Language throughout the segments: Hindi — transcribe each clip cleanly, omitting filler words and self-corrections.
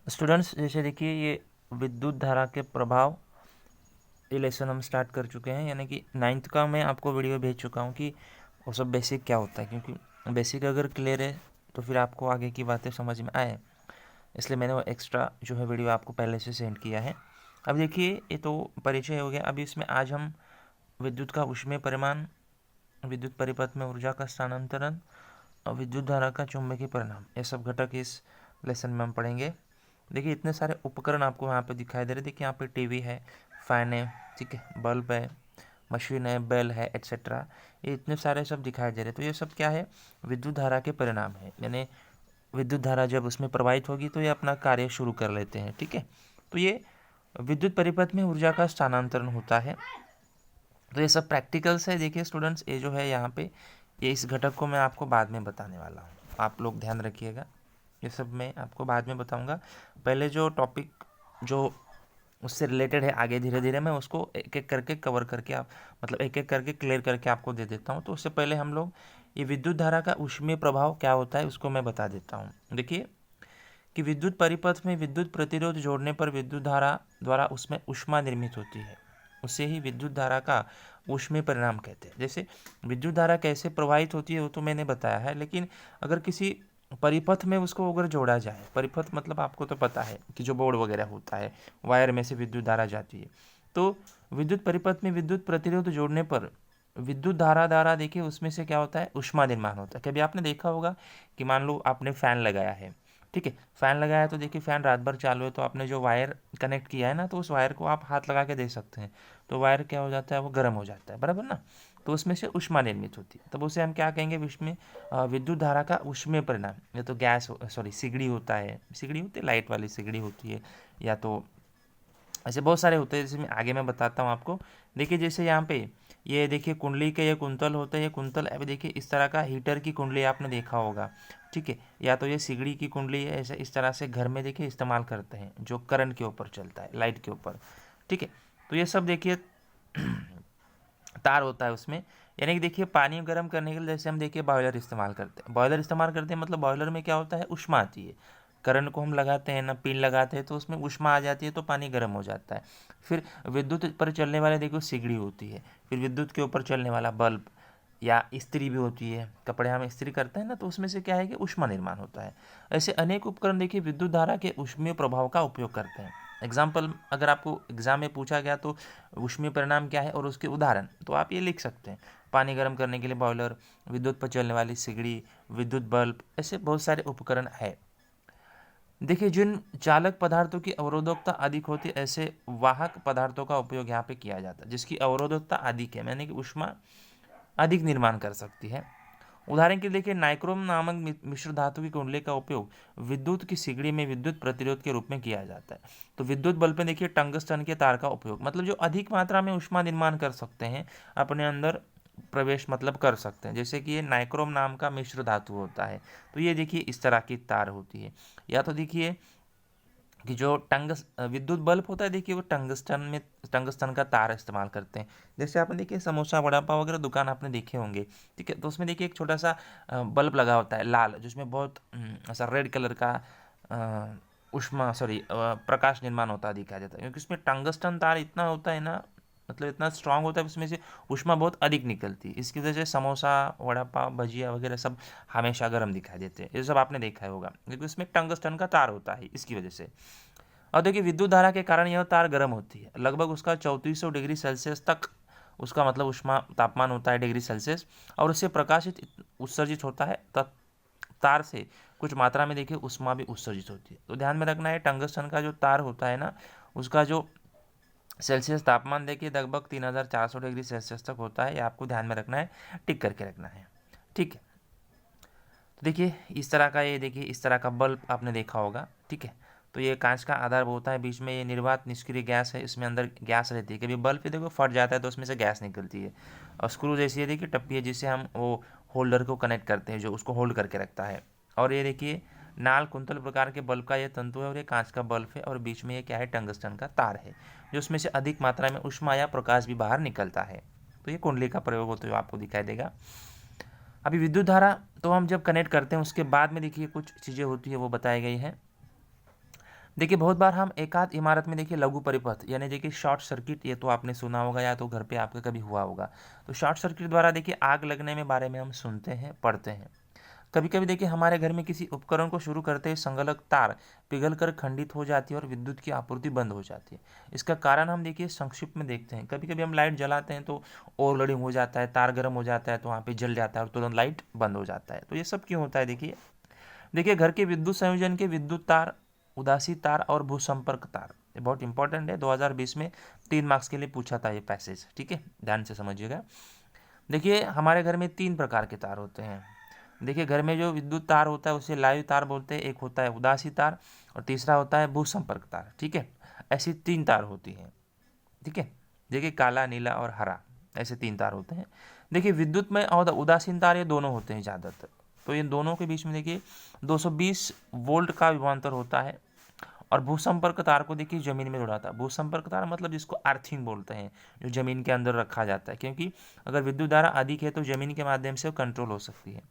स्टूडेंट्स जैसे देखिए ये विद्युत धारा के प्रभाव ये लेसन हम स्टार्ट कर चुके हैं, यानी कि 9th का मैं आपको वीडियो भेज चुका हूँ कि वो सब बेसिक क्या होता है, क्योंकि बेसिक अगर क्लियर है तो फिर आपको आगे की बातें समझ में आए, इसलिए मैंने वो एक्स्ट्रा जो है वीडियो आपको पहले से सेंड किया है। अब देखिए ये तो परिचय हो गया। अभी इसमें आज हम विद्युत का ऊष्मीय परिमाण, विद्युत परिपथ में ऊर्जा का स्थानांतरण और विद्युत धारा का चुंबकीय परिणाम, ये सब घटक इस लेसन में हम पढ़ेंगे। देखिए इतने सारे उपकरण आपको यहाँ पे दिखाई दे रहे हैं। देखिए यहाँ पे टीवी है, फैन है, ठीक है, बल्ब है, मशीन है, बेल है, एट्सेट्रा, ये इतने सारे सब दिखाई दे रहे हैं। तो ये सब क्या है? विद्युत धारा के परिणाम है, यानी विद्युत धारा जब उसमें प्रवाहित होगी तो ये अपना कार्य शुरू कर लेते हैं, ठीक है। तो ये विद्युत परिपथ में ऊर्जा का स्थानांतरण होता है। तो ये सब प्रैक्टिकल्स है। देखिए स्टूडेंट्स ये जो है यहाँ पे, ये इस घटक को मैं आपको बाद में बताने वाला हूँ, आप लोग ध्यान रखिएगा, ये सब मैं आपको बाद में बताऊँगा। पहले जो टॉपिक जो उससे रिलेटेड है आगे धीरे धीरे मैं उसको एक एक करके कवर करके आप मतलब एक एक करके क्लियर करके आपको दे देता हूँ। तो उससे पहले हम लोग ये विद्युत धारा का ऊष्मीय प्रभाव क्या होता है उसको मैं बता देता हूँ। देखिए कि विद्युत परिपथ में विद्युत प्रतिरोध जोड़ने पर विद्युत धारा द्वारा उसमें ऊष्मा निर्मित होती है, उसे ही विद्युत धारा का ऊष्मीय परिणाम कहते हैं। जैसे विद्युत धारा कैसे प्रवाहित होती है वो तो मैंने बताया है, लेकिन अगर किसी परिपथ में उसको अगर जोड़ा जाए, परिपथ मतलब आपको तो पता है कि जो बोर्ड वगैरह होता है, वायर में से विद्युत धारा जाती है, तो विद्युत परिपथ में विद्युत प्रतिरोध जोड़ने पर विद्युत धारा द्वारा देखिए उसमें से क्या होता है, ऊष्मा निर्माण होता है। कभी आपने देखा होगा कि मान लो आपने फैन लगाया है, ठीक है, फैन लगाया तो देखिए फैन रात भर चालू है, तो आपने जो वायर कनेक्ट किया है ना, तो उस वायर को आप हाथ लगा के दे सकते हैं, तो वायर क्या हो जाता है, वो गर्म हो जाता है, बराबर ना। तो उसमें से ऊष्मा निर्मित होती है, तब उसे हम क्या कहेंगे, उसमें विद्युत धारा का ऊष्मीय परिणाम। या तो गैस सॉरी सिगड़ी होता है, सिगड़ी होती है, लाइट वाली सिगड़ी होती है, या तो ऐसे बहुत सारे होते हैं, जैसे मैं आगे मैं बताता हूँ आपको। देखिए जैसे यहाँ पे ये देखिए कुंडली के ये कुंतल होता है, ये कुंतल अभी देखिए इस तरह का हीटर की कुंडली आपने देखा होगा, ठीक है, या तो ये सिगड़ी की कुंडली है, ऐसे इस तरह से घर में देखिए इस्तेमाल करते हैं, जो करंट के ऊपर चलता है, लाइट के ऊपर, ठीक है। तो ये सब देखिए तार होता है उसमें, यानी कि देखिए पानी गर्म करने के लिए जैसे हम देखिए बॉयलर इस्तेमाल करते हैं, बॉयलर इस्तेमाल करते हैं मतलब बॉयलर में क्या होता है, ऊष्मा आती है, करंट को हम लगाते हैं ना, पिन लगाते हैं तो उसमें ऊष्मा आ जाती है, तो पानी गर्म हो जाता है। फिर विद्युत पर चलने वाले देखो सिगड़ी होती है, फिर विद्युत के ऊपर चलने वाला बल्ब या इस्त्री भी होती है, कपड़े हम इस्त्री करते हैं ना, तो उसमें से क्या है कि ऊष्मा निर्माण होता है। ऐसे अनेक उपकरण देखिए विद्युत धारा के ऊष्मीय प्रभाव का उपयोग करते हैं। एग्जाम्पल अगर आपको एग्जाम में पूछा गया तो ऊष्मीय परिणाम क्या है और उसके उदाहरण, तो आप ये लिख सकते हैं, पानी गर्म करने के लिए बॉयलर, विद्युत पर चलने वाली सिगड़ी, विद्युत बल्ब, ऐसे बहुत सारे उपकरण है। देखिए जिन चालक पदार्थों की अवरोधकता अधिक होती है, ऐसे वाहक पदार्थों का उपयोग यहाँ पे किया जाता है, जिसकी अवरोधकता अधिक है, यानी कि ऊष्मा अधिक निर्माण कर सकती है। उदाहरण के लिए देखिए नाइक्रोम नामक मिश्र धातु की कुंडली का उपयोग विद्युत की सिगड़ी में विद्युत प्रतिरोध के रूप में किया जाता है। तो विद्युत बल्ब में देखिए टंगस्टन के तार का उपयोग, मतलब जो अधिक मात्रा में ऊष्मा निर्माण कर सकते हैं, अपने अंदर प्रवेश मतलब कर सकते हैं, जैसे कि ये नाइक्रोम नाम का मिश्र धातु होता है, तो ये देखिए इस तरह की तार होती है। या तो देखिए कि जो विद्युत बल्ब होता है, देखिए वो टंगस्टन का तार इस्तेमाल करते हैं। जैसे आपने देखिए समोसा वड़ा पाव वगैरह दुकान आपने देखे होंगे, ठीक है, तो उसमें देखिए एक छोटा सा बल्ब लगा होता है लाल, जिसमें बहुत ऐसा रेड कलर का ऊष्मा सॉरी प्रकाश निर्माण होता दिखाई देता है, क्योंकि उसमें टंगस्टन तार इतना होता है ना, मतलब इतना स्ट्रांग होता है, उसमें से ऊष्मा बहुत अधिक निकलती है, इसकी वजह से समोसा वड़ा पाव भजिया वगैरह सब हमेशा गर्म दिखाई देते हैं। ये सब आपने देखा होगा, क्योंकि उसमें टंगस्टन का तार होता है, इसकी वजह से। और देखिए विद्युत धारा के कारण यह तार गर्म होती है, लगभग उसका 3400 डिग्री सेल्सियस तक उसका मतलब ऊष्मा तापमान होता है डिग्री सेल्सियस, और उससे प्रकाशित उत्सर्जित होता है, तार से कुछ मात्रा में देखिए ऊष्मा भी उत्सर्जित होती है। तो ध्यान में रखना है टंगस्टन का जो तार होता है ना, उसका जो सेल्सियस तापमान देखिए लगभग 3400 डिग्री सेल्सियस तक होता है, ये आपको ध्यान में रखना है, टिक करके रखना है, ठीक है। तो देखिए इस तरह का, ये देखिए इस तरह का बल्ब आपने देखा होगा, ठीक है। तो ये कांच का आधार होता है, बीच में ये निर्वात निष्क्रिय गैस है, इसमें अंदर गैस रहती है, कभी बल्ब भी देखो फट जाता है तो उसमें से गैस निकलती है। और स्क्रू जैसी है देखिए टप्पी है, जिससे हम वो होल्डर को कनेक्ट करते हैं, जो उसको होल्ड करके रखता है। और ये देखिए नाल कुंतल प्रकार के बल्ब का ये तंतु है, और ये कांच का बल्ब है, और बीच में ये क्या है, टंगस्टन का तार है, जो उसमें से अधिक मात्रा में ऊष्मा या प्रकाश भी बाहर निकलता है। तो ये कुंडली का प्रयोग होते हुए आपको दिखाई देगा। अभी विद्युत धारा तो हम जब कनेक्ट करते हैं उसके बाद में देखिए कुछ चीज़ें होती है वो बताई गई है। देखिए बहुत बार हम एक आध इमारत में देखिए लघु परिपथ यानी देखिए शॉर्ट सर्किट, ये तो आपने सुना होगा या तो घर पे आपका कभी हुआ होगा। तो शॉर्ट सर्किट द्वारा देखिए आग लगने में बारे में हम सुनते हैं, पढ़ते हैं। कभी कभी देखिए हमारे घर में किसी उपकरण को शुरू करते ही संगलक तार पिघलकर खंडित हो जाती है और विद्युत की आपूर्ति बंद हो जाती है। इसका कारण हम देखिए संक्षिप्त में देखते हैं। कभी कभी हम लाइट जलाते हैं तो ओवरलोडिंग हो जाता है, तार गर्म हो जाता है तो वहाँ पे जल जाता है और तुरंत लाइट बंद हो जाता है। तो ये सब क्यों होता है? देखिए घर के विद्युत संयोजन के विद्युत तार, उदासी तार और भूसंपर्क तार, ये बहुत इंपॉर्टेंट है। 2020 में 3 मार्क्स के लिए पूछा था ये पैसेज, ठीक है, ध्यान से समझिएगा। देखिए हमारे घर में 3 प्रकार के तार होते हैं। देखिए घर में जो विद्युत तार होता है उसे लाइव तार बोलते हैं, एक होता है उदासी तार और तीसरा होता है भूसंपर्क तार, ठीक है। ऐसी 3 तार होती हैं, ठीक है। देखिए काला, नीला और हरा, ऐसे 3 तार होते हैं। देखिए विद्युत में और उदासीन तार ये दोनों होते हैं ज़्यादातर। तो इन दोनों के बीच में देखिए 220 वोल्ट का विभवांतर होता है। और भूसंपर्क तार को देखिए जमीन में जोड़ा था। भूसंपर्क तार मतलब जिसको अर्थिंग बोलते हैं, जो जमीन के अंदर रखा जाता है, क्योंकि अगर विद्युत धारा अधिक है तो जमीन के माध्यम से वो कंट्रोल हो सकती है।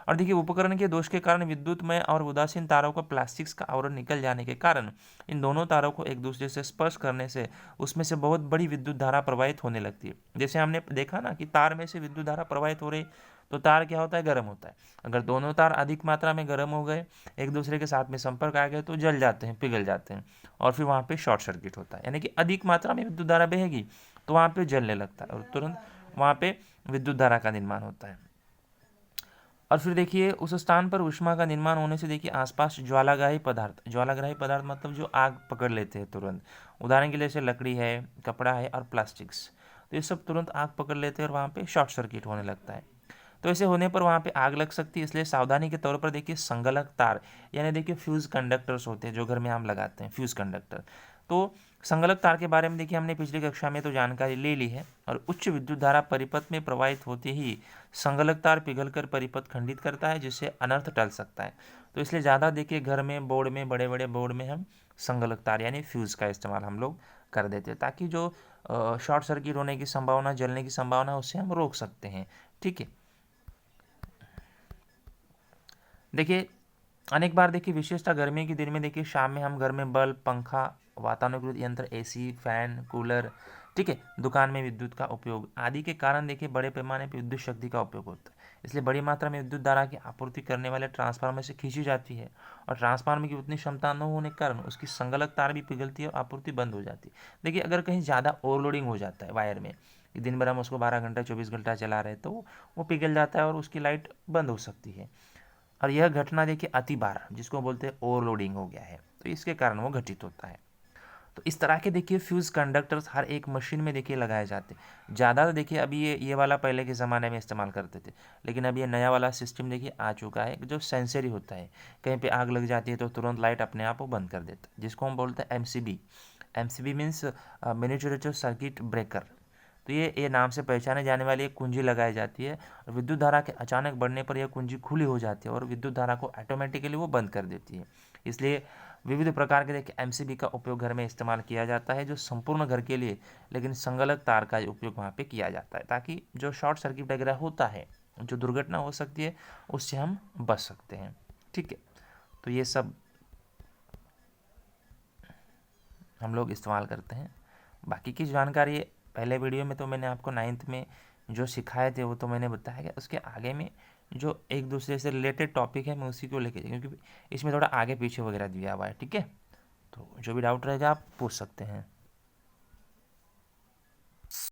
और देखिए उपकरण के दोष के कारण विद्युतमय और उदासीन तारों का प्लास्टिक्स का आवरण निकल जाने के कारण इन दोनों तारों को एक दूसरे से स्पर्श करने से उसमें से बहुत बड़ी विद्युत धारा प्रवाहित होने लगती है। जैसे हमने देखा ना कि तार में से विद्युत धारा प्रवाहित हो रही, तो तार क्या होता है? गर्म होता है। अगर दोनों तार अधिक मात्रा में गर्म हो गए, एक दूसरे के साथ में संपर्क आ गए, तो जल जाते हैं, पिघल जाते हैं और फिर वहाँ पे शॉर्ट सर्किट होता है। यानी कि अधिक मात्रा में विद्युत धारा बहेगी तो वहाँ पे जलने लगता है और तुरंत वहाँ पे विद्युत धारा का निर्माण होता है। और फिर देखिए उस स्थान पर ऊष्मा का निर्माण होने से देखिए आसपास ज्वालाग्राही पदार्थ मतलब जो आग पकड़ लेते हैं तुरंत। उदाहरण के लिए जैसे लकड़ी है, कपड़ा है और प्लास्टिक्स, तो ये सब तुरंत आग पकड़ लेते हैं और वहाँ पे शॉर्ट सर्किट होने लगता है। तो ऐसे होने पर वहाँ पे आग लग सकती है। इसलिए सावधानी के तौर पर देखिए संगलक तार यानी देखिए फ्यूज़ कंडक्टर्स होते हैं जो घर में हम लगाते हैं, फ्यूज़ कंडक्टर। तो संगलक तार के बारे में देखिए हमने पिछली कक्षा में तो जानकारी ले ली है। और उच्च विद्युत धारा परिपथ में प्रवाहित होते ही संगलक तार पिघलकर परिपथ खंडित करता है, जिससे अनर्थ टल सकता है। तो इसलिए ज़्यादा देखिए घर में, बोर्ड में, बड़े बड़े बोर्ड में हम संगलक तार यानी फ्यूज़ का इस्तेमाल हम लोग कर देते हैं, ताकि जो शॉर्ट सर्किट होने की संभावना, जलने की संभावना, उससे हम रोक सकते हैं, ठीक है। देखिए अनेक बार देखिए विशेषतः गर्मी के दिन में देखिए शाम में हम घर में बल्ब, पंखा, वातानुकूलित यंत्र, एसी, फैन, कूलर, ठीक है, दुकान में विद्युत का उपयोग आदि के कारण देखिए बड़े पैमाने पर विद्युत शक्ति का उपयोग होता है। इसलिए बड़ी मात्रा में विद्युत धारा की आपूर्ति करने वाले ट्रांसफार्मर से खींची जाती है और ट्रांसफार्मर की उतनी क्षमता न होने के कारण उसकी संगलक तार भी पिघलती है और आपूर्ति बंद हो जाती है। देखिए अगर कहीं ज़्यादा ओवरलोडिंग हो जाता है वायर में, कि दिन भर हम उसको 12 घंटा 24 घंटा चला रहे हैं, तो वो पिघल जाता है और उसकी लाइट बंद हो सकती है। और यह घटना देखिए अति बार, जिसको बोलते हैं ओवरलोडिंग हो गया है, तो इसके कारण वो घटित होता है। तो इस तरह के देखिए फ्यूज़ कंडक्टर्स हर एक मशीन में देखिए लगाए जाते हैं। ज़्यादा तो देखिए अभी ये वाला पहले के ज़माने में इस्तेमाल करते थे, लेकिन अब ये नया वाला सिस्टम देखिए आ चुका है जो सेंसरी होता है। कहीं पे आग लग जाती है तो तुरंत लाइट अपने आप वो बंद कर देता है, जिसको हम बोलते हैं MCB. MCB means miniature circuit breaker. तो ये नाम से पहचाने जाने वाली एक कुंजी लगाई जाती है और विद्युत धारा के अचानक बढ़ने पर यह कुंजी खुली हो जाती है और विद्युत धारा को ऑटोमेटिकली वो बंद कर देती है। इसलिए विविध प्रकार के देखिए एमसीबी का उपयोग घर में इस्तेमाल किया जाता है, जो संपूर्ण घर के लिए, लेकिन संगलक तार का उपयोग वहाँ पे किया जाता है, ताकि जो शॉर्ट सर्किट वगैरह होता है, जो दुर्घटना हो सकती है, उससे हम बच सकते हैं, ठीक है। तो ये सब हम लोग इस्तेमाल करते हैं। बाकी की जानकारी पहले वीडियो में तो मैंने आपको 9th में जो सिखाए थे वो तो मैंने बताया गया। उसके आगे में जो एक दूसरे से रिलेटेड टॉपिक है मैं उसी को लेके, क्योंकि इसमें थोड़ा आगे पीछे वगैरह दिया हुआ है, ठीक है। तो जो भी डाउट रहेगा आप पूछ सकते हैं।